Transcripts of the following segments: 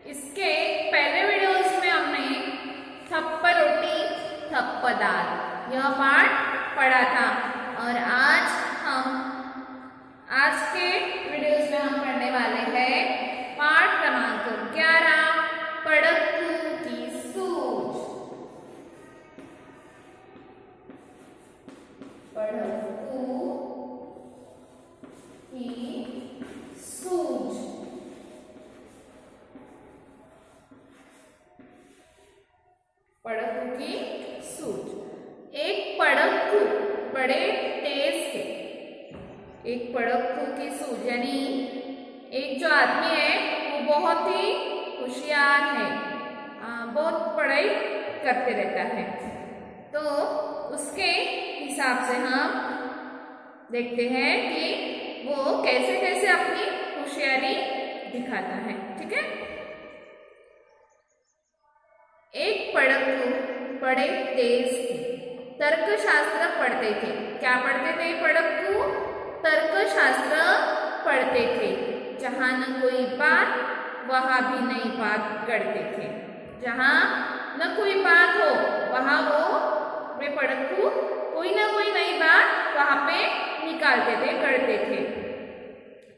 इसके पहले वीडियोस में हमने थप्पा रोटी थप्पा दाल यह पाठ पढ़ा था और आज के वीडियोस में हम पढ़ने वाले हैं पाठ क्रमांक 11 पड़क्कू की सूझ। पड़क्कू की सूझ। पड़क्कू की सूझ। एक पड़क्कू बड़े तेज थे। एक पड़क्कू की सूझ यानी एक जो आदमी है वो बहुत ही होशियार है, बहुत पढ़ाई करते रहता है। तो उसके हिसाब से हम देखते हैं कि वो कैसे कैसे अपनी होशियारी दिखाता है। ठीक है। एक पड़क्कू बड़े तेज थे, तर्कशास्त्र पढ़ते थे। क्या पढ़ते थे पड़क्कू? तर्कशास्त्र पढ़ते थे। जहां न कोई बात वहां भी नई बात गढ़ते थे। जहां न कोई बात हो वहां वे पड़क्कू कोई ना कोई नई बात वहां पे निकालते थे, गढ़ते थे।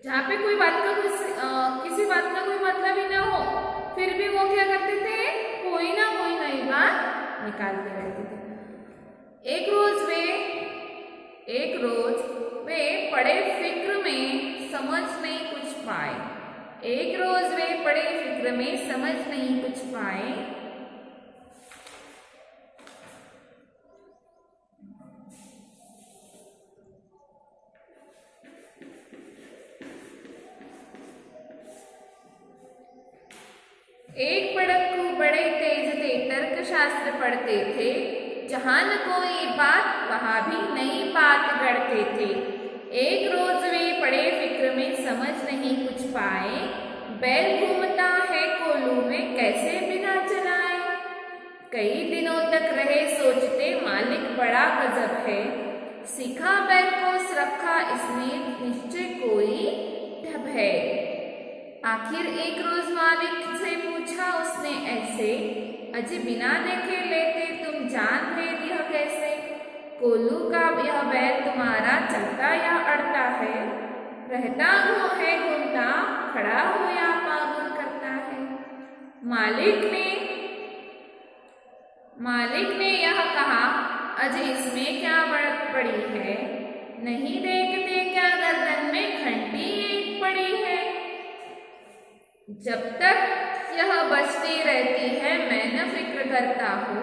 जहाँ पे कोई बात का किसी बात का कोई मतलब ही ना हो फिर भी वो क्या करते थे? कोई ना कोई नई बात निकालते रहते थे। एक रोज वे पड़े फिक्र में समझ नहीं कुछ पाए। एक रोज वे पड़े फिक्र में समझ नहीं कुछ पाए। एक पड़क्कू बड़े तेज थे, तर्कशास्त्र पढ़ते थे। जहां न कोई बात वहां भी नई बात गढ़ते थे। एक रोज वे पड़े फिक्र में समझ नहीं कुछ पाए। बैल घूमता है कोल्हू में कैसे बिना चलाए। कई दिनों तक रहे सोचते मालिक बड़ा गजब है। सीखा बैल को रखा इसने निश्चय कोई ढब है। आखिर एक रोज मालिक से पूछा उसने ऐसे, अजी बिना देखे लेते तुम जान भेद यह कैसे। कोल्हू का यह बैल तुम्हारा चलता या अड़ता है। रहता हो है घूमता, खड़ा हो या पागुर करता है। मालिक ने यह कहा, अजी इसमें क्या बढ़त पड़ी है। नहीं देखते क्या गर्दन में घंटी एक पड़ी है। जब तक यह बजती रहती है मैं न फिक्र करता हूँ।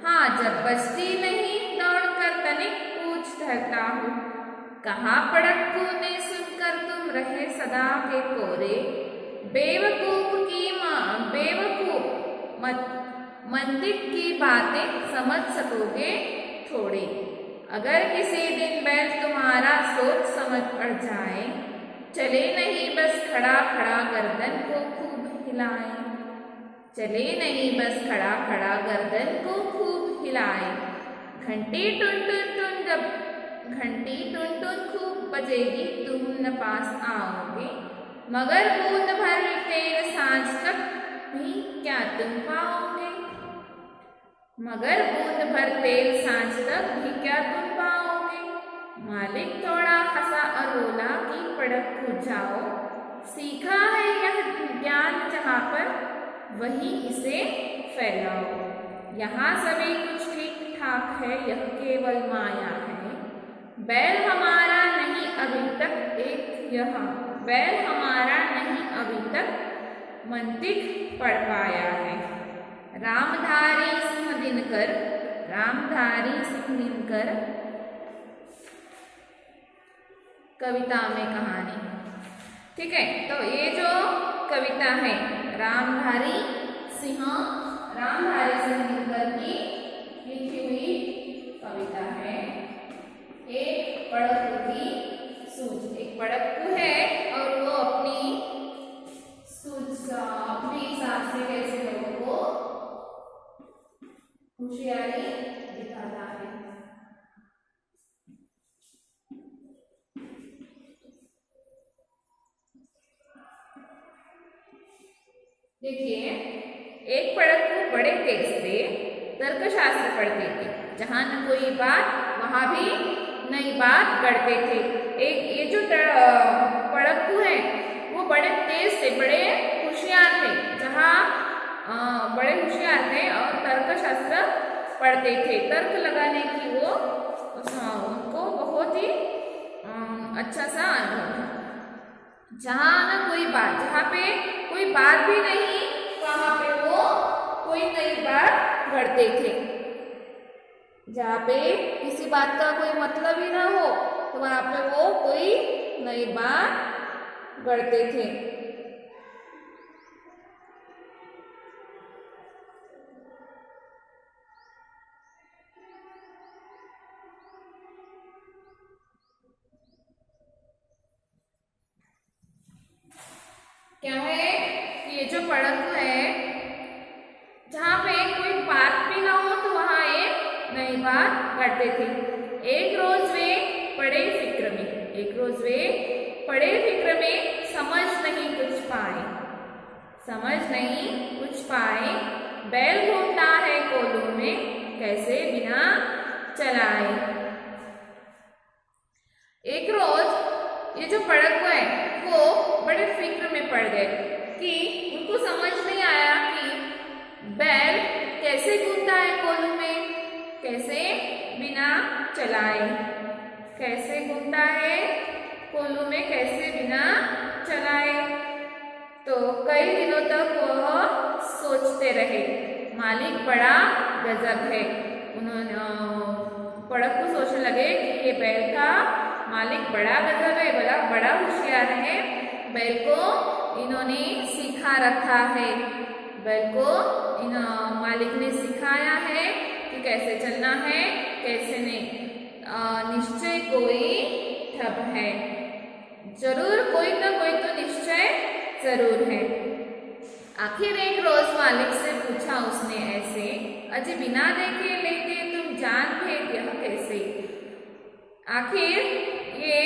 हाँ जब बजती नहीं दौड़ कर तनिक पूछ धरता हूँ। कहा पड़क्कू ने सुनकर तुम रहे सदा के कोरे। बेवकूफ मंदिक की बातें समझ सकोगे थोड़े। अगर किसी दिन बैल तुम्हारा सोच समझ पड़ जाए, चले नहीं बस खड़ा खड़ा गर्दन को खूब हिलाए। चले नहीं बस खड़ा खड़ा गर्दन को खूब हिलाए। घंटी टुन टुन टुन जब घंटी टुन टुन खूब बजेगी तुम न पास आओगे। मगर बूंद भर तेल सांझ तक भी क्या तुम पाओगे। मगर बूंद भर तेल सांझ तक भी क्या तुम पाओगे। मालिक थोड़ा हंसा और बोला कि पड़क्कू जाओ। सीखा है यह ज्ञान जहाँ पर वही इसे फैलाओ। यहाँ सभी कुछ ठीक ठाक है, यह केवल माया है। बैल हमारा नहीं अभी तक मंतिक पढ़ पाया है। रामधारी सिंह दिनकर कविता में कहानी। ठीक है, तो ये जो कविता है रामधारी सिंह दिनकर की लिखी हुई कविता है। एक पड़क्कू की सूझ। एक पड़क्कू है और वो अपनी हिसाब से कैसे लोगों को होशियारी दिखाता है। देखिए, एक पड़कू बड़े तेज थे, तर्कशास्त्र पढ़ते थे। जहाँ न कोई बात वहाँ भी नई बात गढ़ते थे। एक ये जो पड़कू है वो बड़े तेज थे, बड़े होशियार थे। जहाँ बड़े होशियार थे और तर्कशास्त्र पढ़ते थे। तर्क लगाने की वो उनको बहुत ही अच्छा सा अनुभव था। जहाँ ना कोई बात, जहाँ पे कोई बात भी नहीं, वहां पे वो कोई नई बात गढ़ते थे। जहाँ पे किसी बात का कोई मतलब ही ना हो तो वहां पे वो कोई नई बात गढ़ते थे। क्या है कि ये जो पड़कू है, जहाँ पे कोई बात भी ना हो तो वहां एक नई बात करते थे। एक रोज वे पड़े फिक्र में समझ नहीं कुछ पाए। बैल घूमता है कोलू में, कैसे बिना चलाए। एक रोज ये जो पड़कू है वो बड़े फिक्र में पड़ गए कि उनको समझ नहीं आया कि बैल कैसे घूमता है कोलू में, कैसे बिना चलाए। कैसे घूमता है कोलू में, कैसे बिना चलाए। तो कई दिनों तक वह सोचते रहे। मालिक बड़ा गजब है। उन्होंने पड़कू सोचने लगे कि ये बैल का मालिक बड़ा गजब है, बड़ा होशियार है। बैल को इन्होंने सिखा रखा है। बैल को मालिक ने सिखाया है कि कैसे चलना है, कैसे नहीं। निश्चय कोई ठब है, जरूर कोई ना कोई तो निश्चय जरूर है। आखिर एक रोज मालिक से पूछा उसने ऐसे, अजी बिना देखे लेते तुम जान भेद यह कैसे। आखिर ये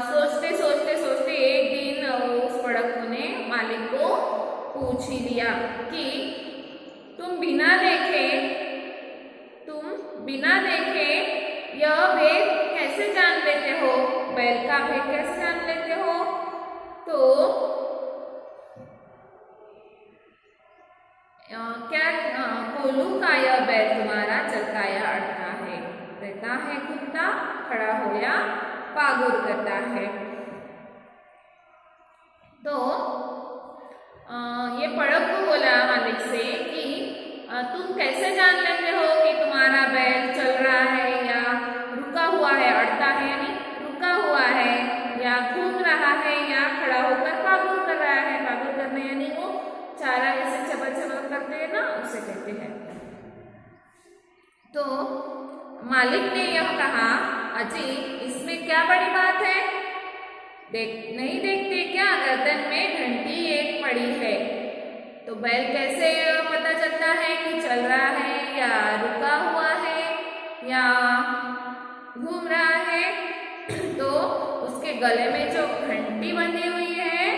सोचते एक दिन उस पड़कू ने मालिक को पूछ ही लिया कि तुम बिना देखे यह भेद कैसे जान लेते हो, बैल का भेद कैसे जान लेते हो। तो क्या कोलू का यह बैल तुम्हारा चलता या अड़ता है, रहता है घूमता, खड़ा हो या पागुर करता है। तो ये पड़कू बोला मालिक से कि तुम कैसे जान लेते हो कि तुम्हारा बैल चल रहा है या रुका हुआ है, अड़ता है यानी रुका हुआ है, या घूम रहा है, या खड़ा होकर पागुर कर रहा है। पागुर करने यानी वो चारा जैसे चबल चबल करते हैं ना, उसे कहते हैं। तो मालिक ने यह कहा, अजी इसमें क्या बड़ी बात है, नहीं देखते क्या गर्दन में घंटी एक पड़ी है। तो बैल कैसे पता चलता है कि चल रहा है या रुका हुआ है या घूम रहा है। तो उसके गले में जो घंटी बंधी हुई है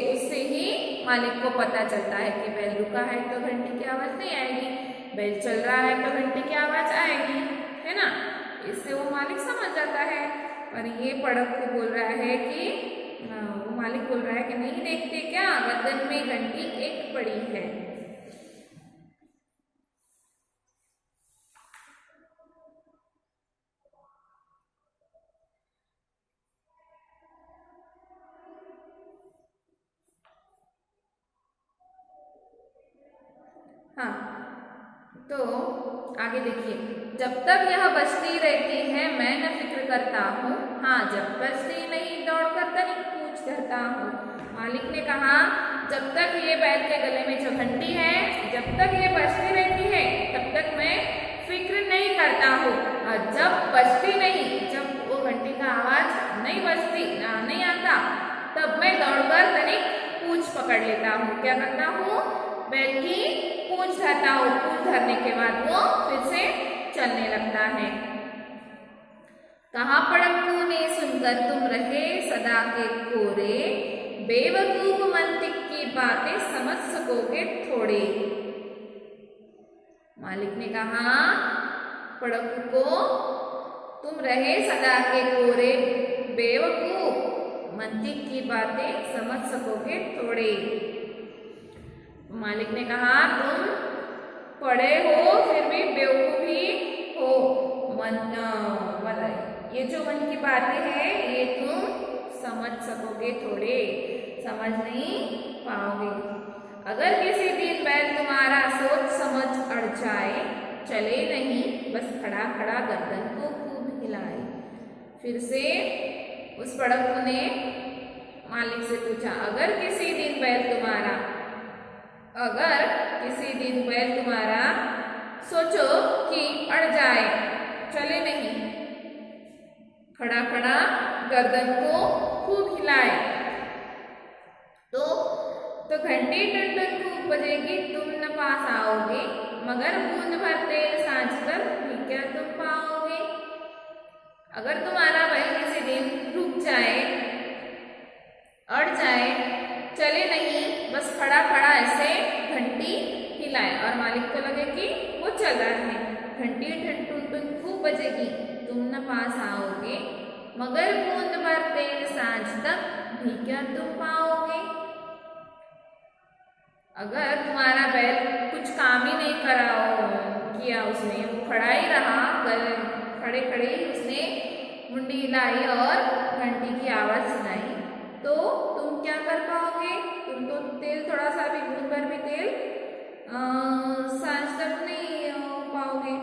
उससे ही मालिक को पता चलता है कि बैल रुका है तो घंटी की आवाज नहीं आएगी, बैल चल रहा है तो घंटी की आवाज आएगी, है ना। इससे वो मालिक समझ जाता है। और ये पड़कू बोल रहा है कि वो मालिक बोल रहा है कि नहीं देखते क्या गर्दन में घंटी एक पड़ी है। हाँ, तो आगे देखिए, जब तक यह बचती रहती है मैं न फिक्र करता हूँ, हाँ जब बचती नहीं दौड़कर तनिक पूछ करता हूँ। मालिक ने कहा जब तक ये बैल के गले में जो घंटी है, जब तक ये बचती रहती है तब तक मैं फिक्र नहीं करता हूँ। और जब बचती नहीं, जब वो घंटी का आवाज नहीं आता, तब मैं दौड़कर तनिक पूछ पकड़ लेता हूँ। क्या करता हूँ, बैल की पूंछ धरता हूँ। पूंछ धरने के बाद वो फिर से चलने लगता है। कहा पड़कू ने सुनकर तुम रहे सदा के कोरे, बेवकूफ मंतिक की बातें समझ सकोगे थोड़े। मालिक ने कहा पड़कू को, तुम रहे सदा के कोरे, बेवकूफ मंतिक की बातें समझ सकोगे थोड़े। मालिक ने कहा तुम पढ़े हो फिर भी बेवकूफ ही हो। ये जो मन की बातें हैं ये तुम समझ सकोगे थोड़े, समझ नहीं पाओगे। अगर किसी दिन बैल तुम्हारा सोच समझ अड़ जाए, चले नहीं बस खड़ा खड़ा गर्दन को खूब हिलाए। फिर से उस पड़कू ने मालिक से पूछा, अगर किसी दिन बैल तुम्हारा सोचो कि अड़ जाए, चले नहीं, खड़ा खड़ा गर्दन को खूब हिलाए, तो घंटी टन खूब बजेगी, तुम न पास आओगे, मगर बूंद भर तेल सांझ कर भी क्या तुम पाओगे। अगर तुम्हारा बैल किसी दिन रुक जाए, अड़ जाए, चले नहीं, बस खड़ा खड़ा ऐसे घंटी हिलाए और मालिक को लगे कि वो चल रहा है, घंटी टन टन खूब बजेगी, तुम न पास आओगे, मगर बूंद भर तेल सांझ तक भी क्या तुम पाओगे। अगर तुम्हारा बैल कुछ काम ही नहीं किया उसने, वो खड़ा ही रहा, खड़े खड़े उसने मुंडी हिलाई और घंटी की आवाज सुनाई, तो तुम क्या कर पाओगे। तुम तो तेल थोड़ा सा भी, बूंद भर भी तेल सांझ तक नहीं पाओगे।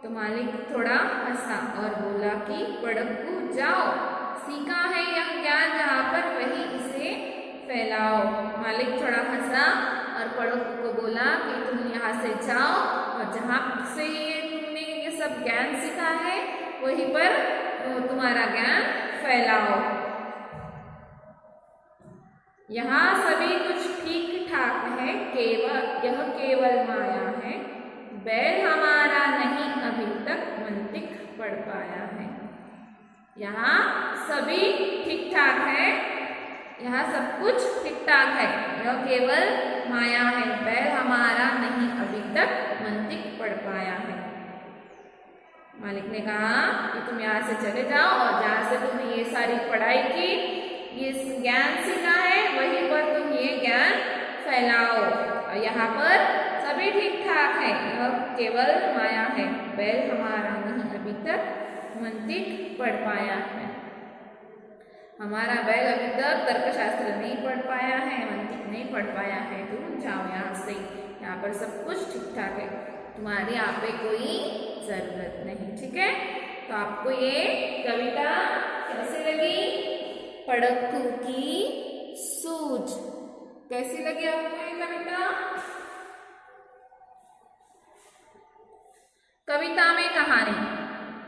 तो मालिक थोड़ा हंसा और बोला कि पड़कू जाओ, सीखा है यह ज्ञान जहाँ पर वही इसे फैलाओ। मालिक थोड़ा हंसा और पड़कू को बोला कि तुम यहाँ से जाओ और जहाँ से तुमने ये सब ज्ञान सीखा है वहीं पर तुम्हारा ज्ञान फैलाओ। यहाँ सभी कुछ ठीक ठाक है, यह केवल माया है, बैल हमारा नहीं अभी तक मंतिक पढ़ पाया है। यहाँ सभी ठीक ठाक है, यहाँ सब कुछ ठीक ठाक है, यह केवल माया है, बैल हमारा नहीं अभी तक मंतिक पढ़ पाया है। मालिक ने कहा कि तुम यहाँ से चले जाओ और जहाँ से तुमने ये सारी पढ़ाई की, ये ज्ञान सीखा है, वहीं पर तुम ये ज्ञान फैलाओ। और यहाँ पर सभी ठीक ठाक है, यह केवल माया है, बैल हमारा नहीं अभी तक मंतिक पढ़ पाया है। हमारा बैल अभी तक तर्कशास्त्र नहीं पढ़ पाया है, मंतिक नहीं पढ़ पाया है, तुम जाओ यहाँ से, यहाँ पर सब कुछ ठीक ठाक है, तुम्हारी यहाँ पे कोई जरूरत नहीं। ठीक है, तो आपको ये कविता कैसी लगी? पड़कू की सूझ कैसी लगी आपको ये कविता? कविता में कहानी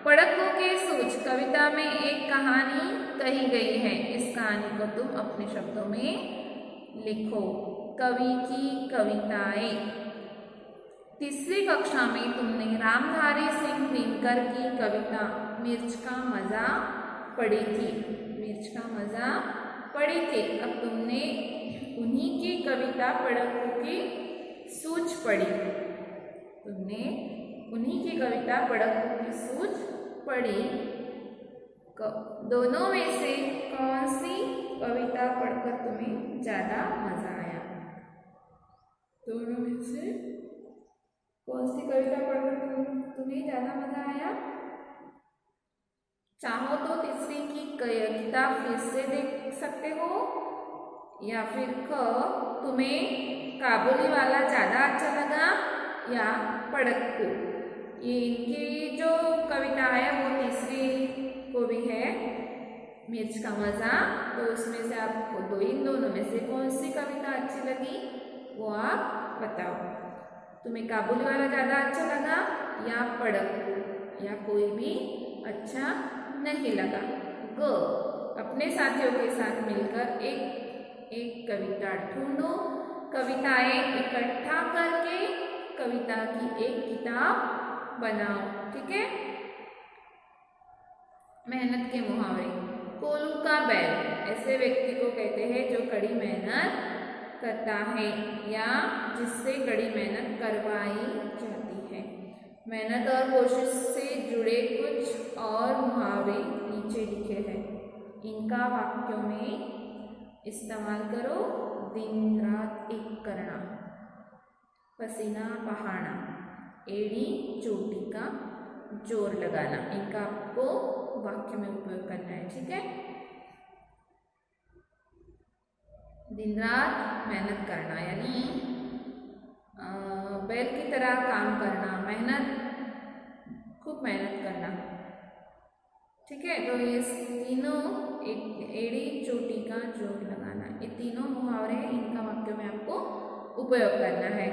पड़कू की सूझ, कविता में एक कहानी कही गई है, इस कहानी को तुम अपने शब्दों में लिखो। कवि की कविताएं। तीसरी कक्षा में तुमने रामधारी सिंह दिनकर की कविता मिर्च का मजा पढ़ी थी, मिर्च का मजा पढ़ी थी। अब तुमने उन्हीं की कविता पड़कू की सूझ पढ़ी, तुमने उन्हीं की कविता पड़कू की सूझ पढ़ी। दोनों में से कौन सी कविता पढ़कर तुम्हें ज्यादा मजा आया? दोनों में से कौन सी कविता पढ़कर तुम्हें ज्यादा मजा आया? चाहो तो तीसरी की किताब फिर से देख सकते हो, या फिर तुम्हें काबुली वाला ज्यादा अच्छा लगा या पड़कू। ये इनकी जो कविता है वो तीसरी को भी है मिर्च का मजा, तो उसमें से आपको इन दोनों में से कौन सी कविता अच्छी लगी वो आप बताओ। तुम्हें काबुली वाला ज्यादा अच्छा लगा या पड़कू, या कोई भी अच्छा नहीं लगा? गो अपने साथियों के साथ मिलकर एक कविता ढूंढो, कविताएं इकट्ठा करके कविता की एक किताब बनाओ। ठीक है, मेहनत के मुहावरे। कोलू का बैल ऐसे व्यक्ति को कहते हैं जो कड़ी मेहनत करता है या जिससे कड़ी मेहनत करवाई जाती है। मेहनत और कोशिश से जुड़े कुछ और मुहावरे नीचे लिखे हैं, इनका वाक्यों में इस्तेमाल करो। दिन रात एक करना, पसीना बहाना, एड़ी चोटी का जोर लगाना, इनका आपको वाक्य में उपयोग करना है। ठीक है, दिन रात मेहनत करना यानी बैल की तरह काम करना, मेहनत, खूब मेहनत करना। ठीक है, तो ये तीनों, एड़ी चोटी का जोर लगाना, ये तीनों मुहावरे हैं, इनका वाक्य में आपको उपयोग करना है।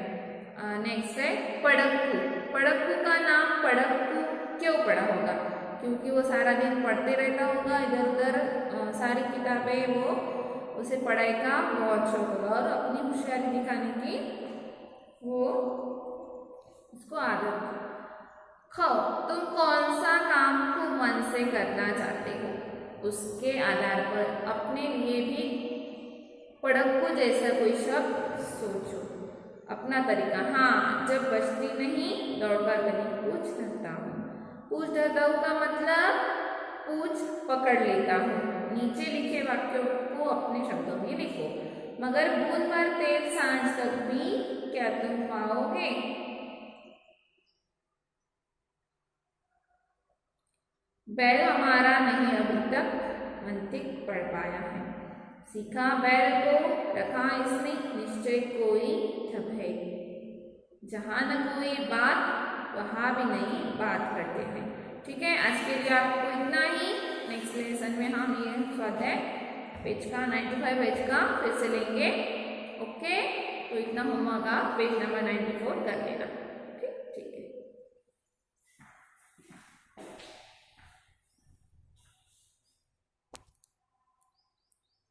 नेक्स्ट है पड़क्कू। पड़क्कू का नाम पड़क्कू क्यों पड़ा होगा? क्योंकि वो सारा दिन पढ़ते रहता होगा, इधर उधर सारी किताबें, वो उसे पढ़ाई का बहुत शौक होगा और अपनी होशियारी दिखाने की वो उसको आदत। ख, तुम कौन सा काम को मन से करना चाहते हो, उसके आधार पर अपने लिए भी पड़क्कू जैसा कोई शब्द सोचो। अपना तरीका, हाँ, जब बचती नहीं दौड़कर कहीं पूछ धरता हूँ। पूछ धरता हूँ का मतलब पूछ पकड़ लेता हूँ। नीचे लिखे वाक्यों को अपने शब्दों में लिखो। मगर बूंद भर तेल सांझ तक भी क्या तुम पाओगे? बैल हमारा नहीं अभी तक मंतिक पढ़ पाया है। सीखा बैल को, रखा इसने निश्चय कोई ठग है। जहाँ न कोई बात, वहाँ भी नहीं बात करते हैं। ठीक है, आज के लिए आपको इतना ही। नेक्स्ट लेसन में हम ये स्वाध्याय पेज का 95 पेज का फिर से लेंगे। ओके, तो इतना होमवर्क आप पेज नंबर 94 कर लेना।